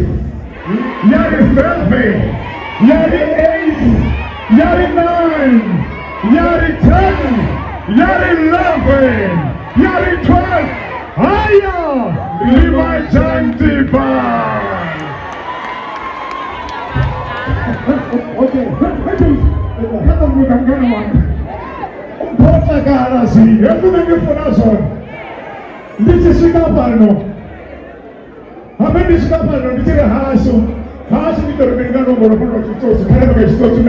Yari 7, Yari 8, Yari 9, Yari 10, Yari 11, Yari 12. Aya! Lima Jantiba! Okay, hata mkangana wana. Mpota karasi, hebu ningefuraso. Ndiche shikapano. Hapendi shikapano, ndiche haso. Haso ni tormengano moropono chichoso, kana kama chichoso